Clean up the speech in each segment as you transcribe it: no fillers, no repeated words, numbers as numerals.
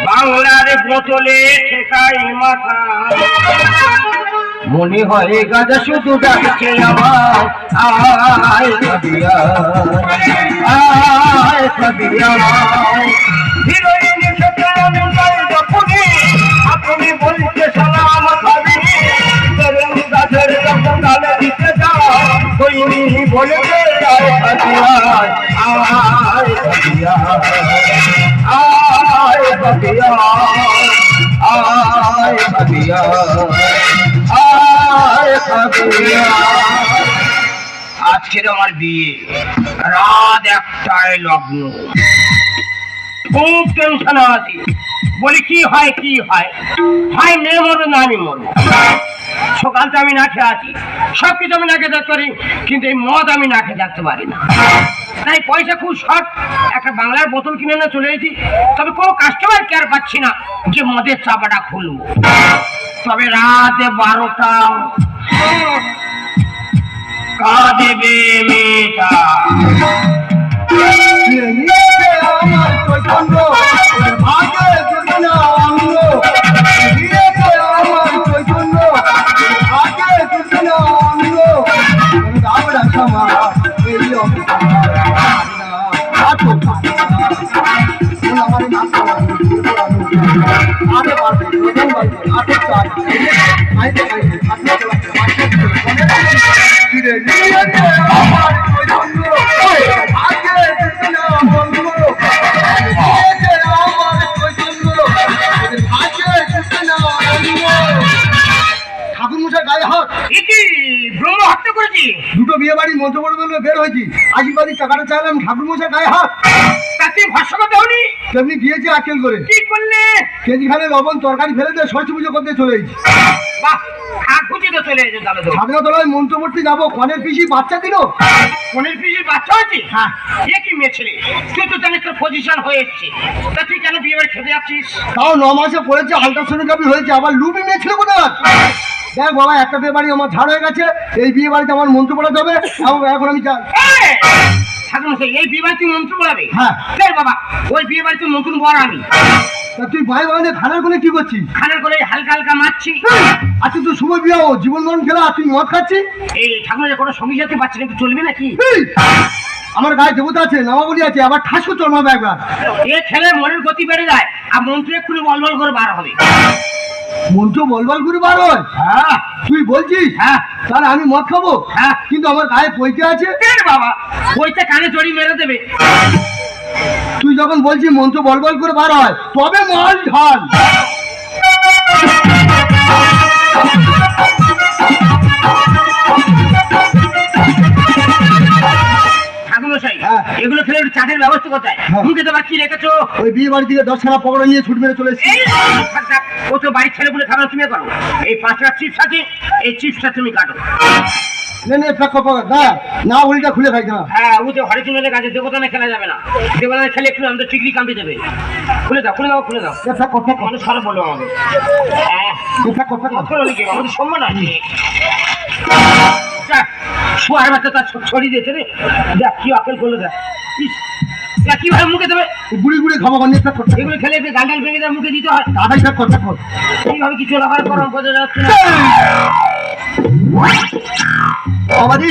বাংলার বোতলে ঠেকাই মাথা, মনে হয় গাজা শুধু ডাকছে আমার, আয় সাদিয়া, আয় সাদিয়া। হিরোইন সাথে আমি যাই যখনই, আপনি বলছে সালাম খাবি, গাছের যখন ডালে দিতে যাও, তৈরি বলেছে আয় সাদিয়া, আয় সাদিয়া, আয় সাদিয়া, আয় সাদিয়া, আয় সাদিয়া। আজকের আমার বিয়ে, রাত 1টায় লগ্ন, খুব টেনশন আছে। বলি কি হয় কি হয়, হয় মেয়ে মরো না আমি মরবো। সকালটা আমি না খেয়ে আছি, সবকিছু আমি না খেয়ে থাকতে পারি, কিন্তু এই মদ আমি না খেয়ে থাকতে পারি না। তাই পয়সা খুব শর্ট, একটা বাংলার বোতল কিনে না চলে এসেছি। তবে কোনো কাস্টমার কেয়ার পাচ্ছি না যে মদের চাপাটা খুলবো। তবে রাতে 12টা কাঁদেবে মেয়েটা, দুটো বিয়ে বাড়ি মন্ত্র পড়বে বের হয়েছি, আশীর্বাদী টাকাটা চাইলাম, ঠাকুর মশাই গায়ে হাত। তাতে ভাষা কথা হনি তেমনি দিয়েছি আকেল করে। কি করলে? কেজি খানে লবণ তরকারি ফেলে দিয়ে সরস্বতী পুজো করতে চলে এসেছি। বাহ, খুঁজে তো চলে এসেছে তাহলে। তো ঠাকুর তলায় মন্ত্র পড়তে যাবো, কনের পিসি বাচ্চা দিল। কনের পিসির বাচ্চা হয়েছে? হ্যাঁ। এ কি মেয়ে ছেলে, তুই তো জানিস তোর পজিশন হয়ে এসছে, তা তুই কেন বিয়ে বাড়ি খেতে যাচ্ছিস? তাও 9 মাসে পড়েছে, আলট্রাসোনোগ্রাফি হয়েছে, আবার লুবি মেয়ে ছিল কোথায়? দেখ বাবা, একটা বিয়ে বাড়ি আমার ঝাড় হয়ে গেছে, এই বিয়ে বাড়িতে আমার মন্ত্র পড়াতে হবে। এখন আমি যাই। এই বিয়ে বাড়ি তুই মন্ত্র পড়াবে? হ্যাঁ। বাবা, ওই বিয়ে বাড়িতে নতুন বর আমি। তা তুই ভাই ভাই খানার কোনে কি করছিস? খানার করে হালকা হালকা মারছি। আচ্ছা তুই শুভ বিয়ে জীবন মরণ খেলা, তুই মদ খাচ্ছিস? এই ঠাকুরের কোনো সঙ্গী সাথে পাচ্ছি না, চলবে নাকি? আমার গায়ে দেবতা আছে, নামাবলি আছে, আবার ঠাসু চলমাবে একবার। এ খেলে মনের গতি বেড়ে যায়, আর মন্ত্র এক্ষুনি বলবল করে বার হবে। মন্ত্র বলবল করে বার হয়? হ্যাঁ। তুই বলছিস? হ্যাঁ। তাহলে আমি মদ খাবো? হ্যাঁ। কিন্তু আমার গায়ে পৈতে আছে। বাবা, পৈতে কানে জড়ি মেরে দেবে। তুই যখন বলছিস মন্ত্র বলবল করে বার হয়, তবে মাল ঢাল। এগুলো খেলে চাটের ব্যবস্থা কোথায়? মুখে তো বাকি রেখেছো। ওই বিয়ে বাড়ি থেকে 10খানা পকোড়া নিয়ে ছুট মেরে চলে এসেছি। ও তো বাড়ির ছেলে বলে খাবার তুমি করো। এই 5টা চিপস আছে, এই চিপসটা তুমি কাটো। না উল্টা খুলে খাই না। হ্যাঁ, ও তো হরিচন্দ্রের কাছে দেবতানে খেলা যাবে না। দেবতানে খেলে একটু আমাদের টিকলি কামড়ে দেবে। খুলে দাও, খুলে দাও, খুলে দাও। আমাদের সরব বলো আমাকে। আমাদের সম্মান আছে। শোয়ার বাচ্চা তার ছড়িয়ে দিয়েছে রে। দেখ কি আকেল করলে, দেখ কিভাবে মুখে দেবে। গুড়ি গুড়ি খাবো, এগুলো খেলে গান্ডাল ভেঙে দেওয়ার মুখে দিতে হয়। দাদাই এইভাবে কিছু লাগার করার বোঝা যাচ্ছে না। বাবাজি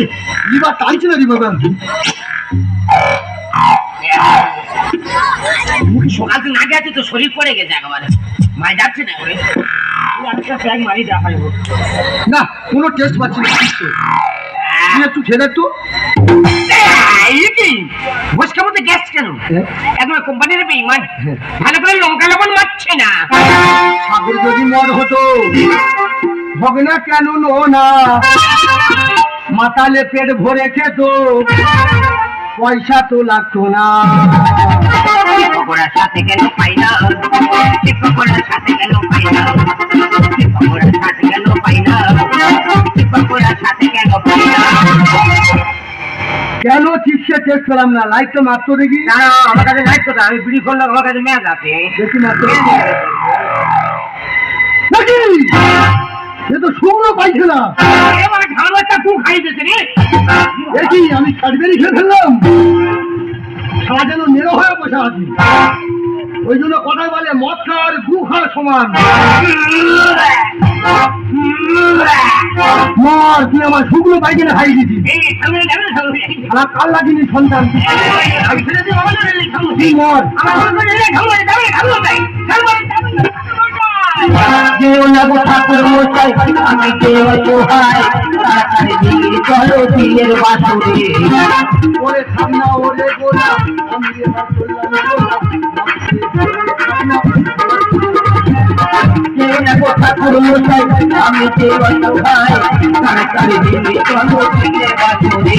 লিভার টানছিল মুখে সকাল তো না গেছে তো শরীর পড়ে গেছে একেবারে, মাই যাচ্ছে না। মারি দেখা না, কোনো টেস্ট পাচ্ছি না। একটু খেলে একটু বসকার মধ্যে গ্যাস কেন? একদম কোম্পানির বেঈমান, ভালো করে লঙ্কা লবণ মারছে না। ঠাকুর যদি মর হতো হবে না কেন না, মাতালে পেট ভরে খেত, পয়সা তো লাগতো না। পকোড়ার সাথে কেন পাই না, পকোড়ার সাথে কেন পাই না, পকোড়ার সাথে কেন পাই না, পকোড়ার সাথে কেন পাই না। কেন চিপসে টেস্ট পেলাম না? লাইট তো মাত্র দেখি। না, আমার কাছে লাইট কোথায়? আমি বিড়ি করলাম, আমার কাছে ম্যাচ আছে। দেখি মাত্র সে তো শুকনো পাইছে না। দেখি আমি কাঠবেরি খেয়ে ফেললাম, সারা যেন নেড়ো হয়ে বসে আছি। ওই জন্য কথায় বলে মদ খাওয়ার গু খাওয়ার সমান। মর, তুই আমার শুকনো পাইখানা খাই দিছিস। আমার কাল লাগিনি সন্তান। তুই মর। যেও না গো ঠাকুর মশাই, আমি কেউ অসহায়, তাড়াতাড়ি দিয়ে চলো বিয়ের বাসরে। ওরে সামনা ওরে গোলা, আমি এবার যেও না গো ঠাকুর মশাই, আমি কেউ অসহায়, তাড়াতাড়ি দিয়ে চলো বিয়ের বাসরে।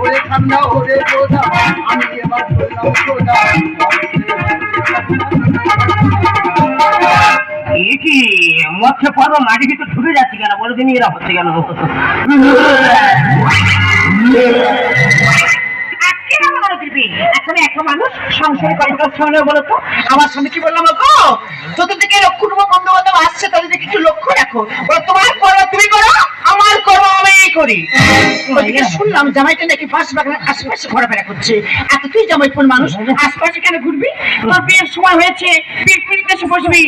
ওরে সামনা ওরে গোলা, আমি এবার কি মধ্যে পর্ব মাটি ভিতরে ঢুকে যাচ্ছে কেন? বলে দিন এরা হচ্ছে কেন? এখন একটা মানুষ সংসারে কয়েকটা সামনে বলো তো আমার সামনে কি বললাম গো? তোদের থেকে কুটুম্ব বন্ধুবান্ধব আসছে, তাদের দিকে একটু লক্ষ্য রাখো। বলো তোমার করো তুমি করো, আমার করবো আমি করি। ওইদিকে শুনলাম জামাইটা নাকি পাশ বাগানের আশেপাশে ঘোরাফেরা করছে। এত তুই জামাইপুর মানুষ, আশপাশে কেন ঘুরবি? তোর বিয়ের সময় হয়েছে, পিড়পিড়িতে এসে বসবি,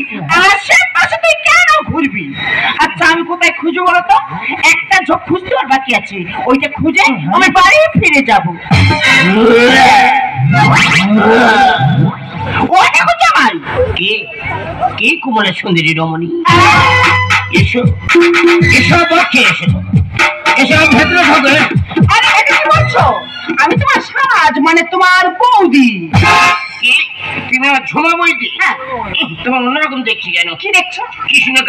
আশেপাশে তুই কেন ঘুরবি? আচ্ছা আমি কোথায় খুঁজবো বলো তো? একটা ঝোঁক খুঁজতে আর বাকি আছে, ওইটা খুঁজে আমি বাড়ি ফিরে যাবো। ও দেখো জামাই, কে কে কুমলের সুন্দরী রমণী? এসো এসো পক্ষে এসো, এসো ভেতরে ঢোকে। আরে এটা কি বলছো? আমি তোমার সাজ মানে তোমার বৌদি। কি তুমি আমার ঝুমা বইটি? হ্যাঁ। তোমার অন্যরকম দেখছি কেন? কি দেখছো? কৃষ্ণ